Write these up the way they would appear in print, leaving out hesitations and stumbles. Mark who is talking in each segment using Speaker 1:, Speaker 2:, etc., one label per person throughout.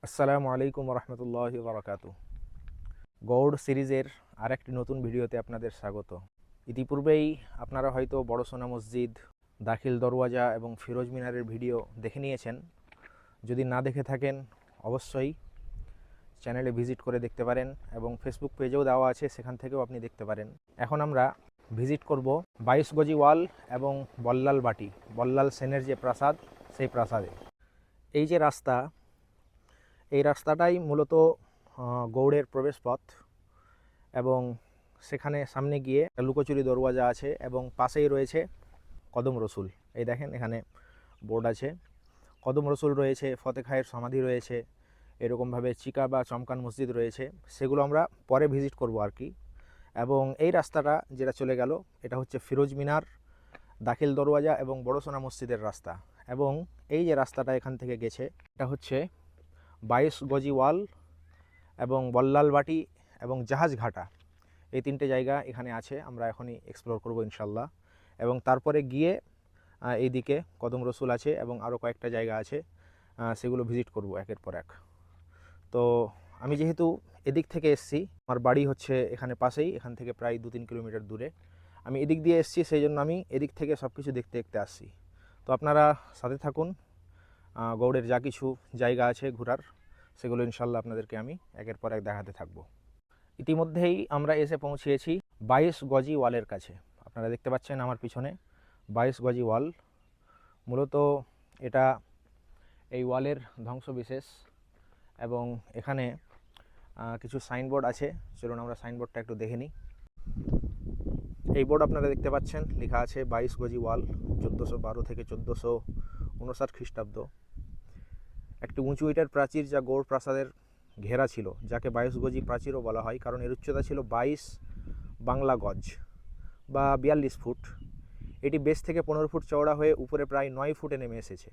Speaker 1: আসসালামু আলাইকুম রহমতুল্লাহি বারাকাতু। গৌড় সিরিজের আরেকটি নতুন ভিডিওতে আপনাদের স্বাগত। ইতিপূর্বেই আপনারা হয়তো বড় সোনা মসজিদ, দাখিল দরওয়াজা এবং ফিরোজ মিনারের ভিডিও দেখে নিয়েছেন। যদি না দেখে থাকেন অবশ্যই চ্যানেলে ভিজিট করে দেখতে পারেন এবং ফেসবুক পেজেও দেওয়া আছে, সেখান থেকেও আপনি দেখতে পারেন। এখন আমরা ভিজিট করব 22 গজি ওয়াল এবং বল্লাল বাটি, বল্লাল সেনের যে প্রাসাদ, সেই প্রাসাদে। এই যে রাস্তা, এই রাস্তাটাই মূলত গৌড়ের প্রবেশপথ এবং সেখানে সামনে গিয়ে লুকোচুরি দরওয়াজা আছে এবং পাশেই রয়েছে কদম রসুল। এই দেখেন এখানে বোর্ড আছে, কদম রসুল রয়েছে, ফতে খায়ের সমাধি রয়েছে, এরকমভাবে চিকা বা চমকান মসজিদ রয়েছে। সেগুলো আমরা পরে ভিজিট করব আর কি। এবং এই রাস্তাটা যেটা চলে গেল, এটা হচ্ছে ফিরোজ মিনার, দাখিল দরওয়াজা এবং বড় সোনা মসজিদের রাস্তা। এবং এই যে রাস্তাটা এখান থেকে গেছে, এটা হচ্ছে 22 গজি ওয়াল এবং বল্লাল বাটি এবং জাহাজ ঘাটা, এই তিনটে জায়গা এখানে আছে। আমরা এখনই এক্সপ্লোর করব ইনশাল্লাহ। এবং তারপরে গিয়ে এইদিকে কদম রসুল আছে এবং আরও কয়েকটা জায়গা আছে, সেগুলো ভিজিট করব একের পর এক। তো আমি যেহেতু এদিক থেকে এসছি, আমার বাড়ি হচ্ছে এখানে পাশেই, এখান থেকে প্রায় 2-3 কিলোমিটার দূরে। আমি এদিক দিয়ে এসছি, সেই জন্য আমি এদিক থেকে সব কিছু দেখতে দেখতে আসছি। তো আপনারা সাথে থাকুন, গৌড়ের যা কিছু জায়গা আছে ঘোরার, সেগুলো ইনশাল্লাহ আপনাদেরকে আমি একের পর এক দেখাতে থাকব। ইতিমধ্যেই আমরা এসে পৌঁছিয়েছি 22 গজি ওয়ালের কাছে। আপনারা দেখতে পাচ্ছেন আমার পিছনে 22 গজি ওয়াল। মূলত এটা এই ওয়ালের ধ্বংসবিশেষ এবং এখানে কিছু সাইনবোর্ড আছে। চলুন আমরা সাইনবোর্ডটা একটু দেখে নিই। এই বোর্ড আপনারা দেখতে পাচ্ছেন, লেখা আছে 22 গজি ওয়াল, 1412 থেকে 1459 খ্রিস্টাব্দ। একটি উঁচু ইটের প্রাচীর যা গৌড় প্রাসাদের ঘেরা ছিল, যাকে 22 গজি প্রাচীরও বলা হয়, কারণ এর উচ্চতা ছিল 22 বাংলা গজ বা 42 ফুট। এটি বেস থেকে 15 ফুট চওড়া হয়ে উপরে প্রায় 9 ফুটে নেমে এসেছে।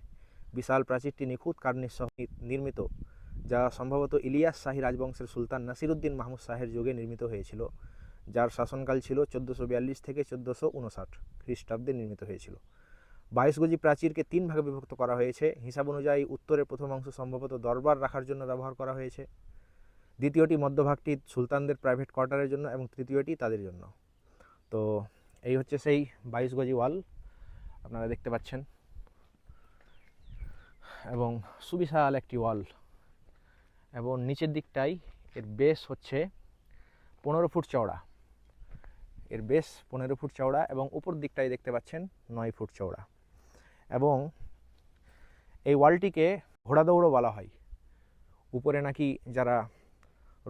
Speaker 1: বিশাল প্রাচীরটি নিখুঁত কার্নিশ সহ নির্মিত, যা সম্ভবত ইলিয়াস শাহী রাজবংশের সুলতান নাসিরুদ্দিন মাহমুদ শাহের যুগে নির্মিত হয়েছিল, যার শাসনকাল ছিল 1442 থেকে 1459 খ্রিস্টাব্দে নির্মিত হয়েছিল। 22 গজি প্রাচীরকে 3 ভাগে বিভক্ত করা হয়েছে। হিসাব অনুযায়ী উত্তরের প্রথম অংশ সম্ভবত দরবার রাখার জন্য ব্যবহার করা হয়েছে, দ্বিতীয়টি মধ্যভাগটি সুলতানদের প্রাইভেট কোয়ার্টারের জন্য এবং তৃতীয়টি তাদের জন্য। তো এই হচ্ছে সেই 22 গজি ওয়াল আপনারা দেখতে পাচ্ছেন, এবং সুবিশাল একটি ওয়াল। এবং নিচের দিকটাই এর বেস হচ্ছে 15 ফুট চওড়া, এর বেস 15 ফুট চওড়া এবং উপর দিকটাই দেখতে পাচ্ছেন 9 ফুট চওড়া। এবং এই ওয়ালটিকে ঘোড়াদৌড়ও বলা হয়। উপরে নাকি যারা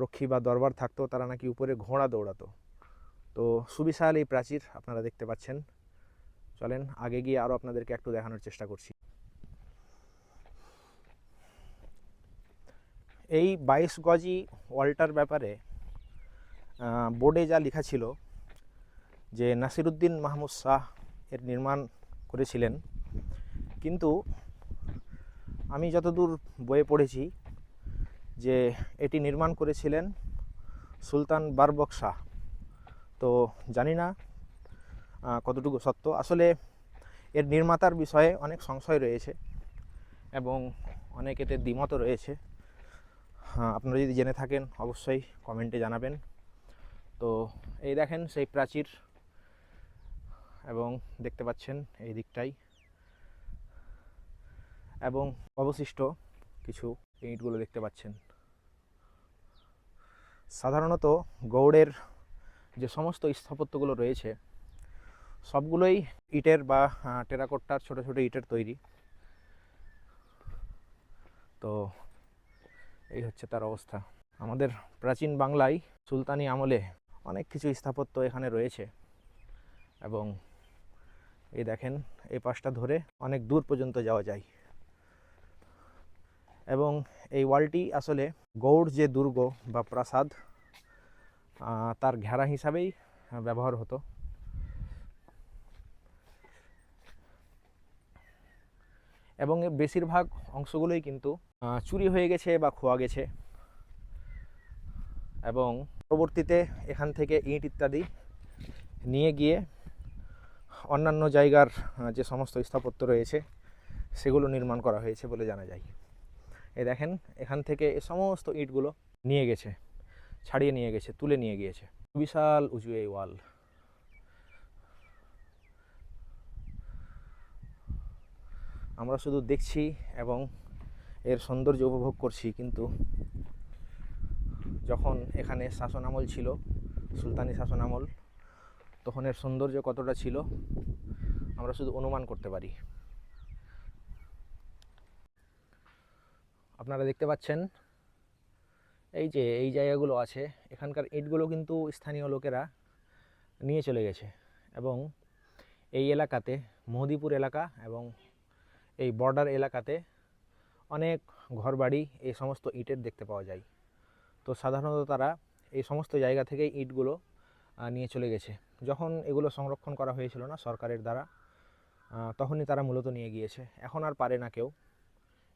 Speaker 1: রক্ষী বা দরবার থাকতো, তারা নাকি উপরে ঘোড়া দৌড়াতো। তো সুবিশাল এই প্রাচীর আপনারা দেখতে পাচ্ছেন। চলেন আগে গিয়ে আরও আপনাদেরকে একটু দেখানোর চেষ্টা করছি। এই 22 গজি ওয়ালটার ব্যাপারে বোর্ডে যা লেখা ছিল যে নাসিরুদ্দিন মাহমুদ শাহ এর নির্মাণ করেছিলেন, কিন্তু আমি যতদূর বইয়ে পড়েছি যে এটি নির্মাণ করেছিলেন সুলতান বারবক শাহ। তো জানি না কতটুকু সত্য। আসলে এর নির্মাতার বিষয়ে অনেক সংশয় রয়েছে এবং অনেক এতে দ্বিমতও রয়েছে। আপনারা যদি জেনে থাকেন অবশ্যই কমেন্টে জানাবেন। তো এই দেখেন সেই প্রাচীর, এবং দেখতে পাচ্ছেন এই দিকটাই, এবং অবশিষ্ট কিছু ইটগুলো দেখতে পাচ্ছেন। সাধারণত গৌড়ের যে সমস্ত স্থাপত্যগুলো রয়েছে সবগুলোই ইটের বা টেরাকোট্টার ছোটো ছোটো ইটের তৈরি। তো এই হচ্ছে তার অবস্থা। আমাদের প্রাচীন বাংলায় সুলতানি আমলে অনেক কিছু স্থাপত্য এখানে রয়েছে, এবং এই দেখেন এই পাশটা ধরে অনেক দূর পর্যন্ত যাওয়া যায়। এবং এই ওয়ালটি আসলে গৌড় যে দুর্গ বা প্রাসাদ, তার ঘেরা হিসাবেই ব্যবহার হতো। এবং এর বেশিরভাগ অংশগুলোই কিন্তু চুরি হয়ে গেছে বা খোয়া গেছে, এবং পরবর্তীতে এখান থেকে ইট ইত্যাদি নিয়ে গিয়ে অন্যান্য জায়গার যে সমস্ত স্থাপত্য রয়েছে সেগুলো নির্মাণ করা হয়েছে বলে জানা যায়। এই দেখেন এখান থেকে এই সমস্ত ইটগুলো নিয়ে গেছে, ছাড়িয়ে নিয়ে গেছে, তুলে নিয়ে গিয়েছে। বিশাল উঁচু এই ওয়াল। আমরা শুধু দেখছি এবং এর সৌন্দর্য উপভোগ করছি, কিন্তু যখন এখানে শাসন আমল ছিল, সুলতানি শাসন আমল, তখন এর সৌন্দর্য কতটা ছিল আমরা শুধু অনুমান করতে পারি। আপনারা দেখতে পাচ্ছেন এই যে এই জায়গাগুলো আছে, এখানকার ইটগুলো কিন্তু স্থানীয় লোকেরা নিয়ে চলে গেছে, এবং এই এলাকাতে মহদীপুর এলাকা এবং এই বর্ডার এলাকাতে অনেক ঘরবাড়ি এই সমস্ত ইটের দেখতে পাওয়া যায়। তো সাধারণত তারা এই সমস্ত জায়গা থেকে ইটগুলো নিয়ে চলে গেছে। যখন এগুলো সংরক্ষণ করা হয়েছিল না সরকারের দ্বারা, তখনই তারা মূলত নিয়ে গিয়েছে। এখন আর পারে না কেউ,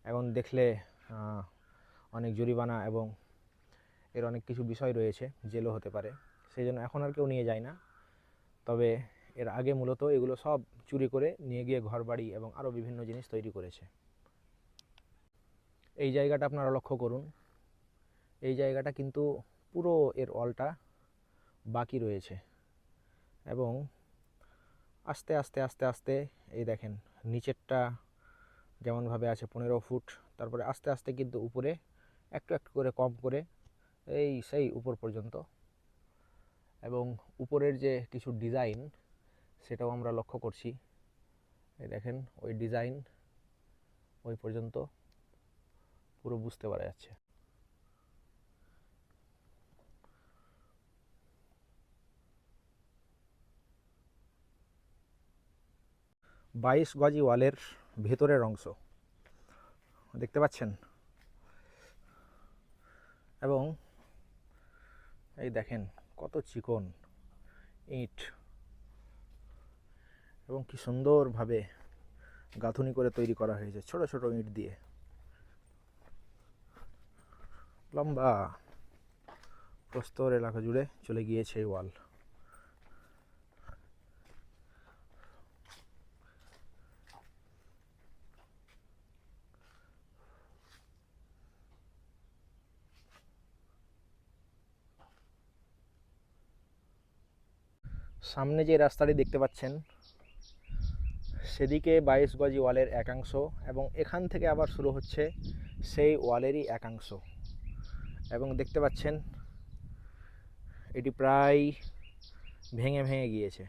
Speaker 1: এখন দেখলে অনেক জরিমানা এবং এর অনেক কিছু বিষয় রয়েছে, জেলও হতে পারে, সেই জন্য এখন আর কেউ নিয়ে যায় না। তবে এর আগে মূলত এগুলো সব চুরি করে নিয়ে গিয়ে ঘরবাড়ি এবং আরও বিভিন্ন জিনিস তৈরি করেছে। এই জায়গাটা আপনারা লক্ষ্য করুন, এই জায়গাটা কিন্তু পুরো এর ওয়ালটা বাকি রয়েছে, এবং আস্তে আস্তে আস্তে আস্তে এই দেখেন নিচেরটা যেমনভাবে আছে 15 ফুট, তারপরে আস্তে আস্তে কিন্তু উপরে একটু একটু করে কম করে এই সেই উপর পর্যন্ত, এবং উপরের যে কিছু ডিজাইন সেটাও আমরা লক্ষ্য করছি। এই দেখেন ওই ডিজাইন ওই পর্যন্ত পুরো বুঝতে পারা যাচ্ছে। বাইশ গজি ওয়ালের ভেতরের অংশ দেখতে পাচ্ছেন, এবং এই দেখেন কত চিকন ইট, এবং কি সুন্দরভাবে গাঁথুনি করে তৈরি করা হয়েছে ছোট ছোট ইট দিয়ে। লম্বা প্রস্তর এলাকা জুড়ে চলে গিয়েছে এই ওয়াল। সামনে যে রাস্তাটি দেখতে পাচ্ছেন সেদিকে 22 গজি ওয়ালের একাংশ, এবং এখান থেকে আবার শুরু হচ্ছে সেই ওয়ালেরই একাংশ, এবং দেখতে পাচ্ছেন এটি প্রায় ভেঙে ভেঙে গিয়েছে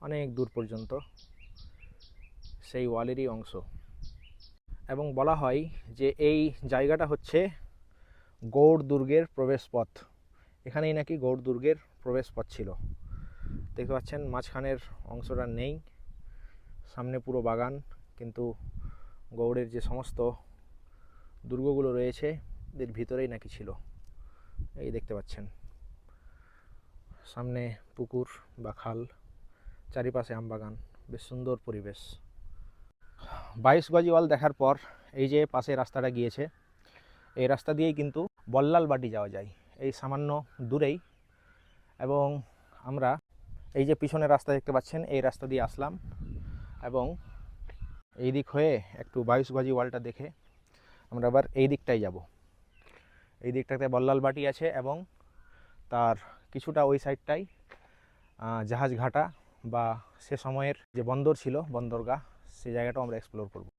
Speaker 1: অনেক দূর পর্যন্ত, সেই ওয়ালেরই অংশ। এবং বলা হয় যে এই জায়গাটা হচ্ছে গৌড় দুর্গের প্রবেশপথ, এখানেই নাকি গৌড় দুর্গের প্রবেশপথ ছিল। দেখতে পাচ্ছেন মাঝখানের অংশটা নেই, সামনে পুরো বাগান, কিন্তু গৌড়ের যে সমস্ত দুর্গগুলো রয়েছে এর ভিতরেই নাকি ছিল। এই দেখতে পাচ্ছেন সামনে পুকুর বা খাল, চারিপাশে আমবাগান, বেশ সুন্দর পরিবেশ। 22 গজি ওয়াল দেখার পর এই যে পাশে রাস্তাটা গিয়েছে, এই রাস্তা দিয়েই কিন্তু বল্লাল বাটি যাওয়া যায়, এই সামান্য দূরেই। এবং আমরা এই যে পিছনের রাস্তা দেখতে পাচ্ছেন এই রাস্তা দিয়ে আসলাম, এবং এই দিক হয়ে একটু 22 গজি ওয়ালটা দেখে আমরা আবার এই দিকটাই যাব। এই দিকটাতে বল্লাল বাটি আছে, এবং তার কিছুটা ওই সাইডটাই জাহাজ ঘাটা বা সে সময়ের যে বন্দর ছিল, বন্দরগাহ, সেই জায়গাটাও আমরা এক্সপ্লোর করব।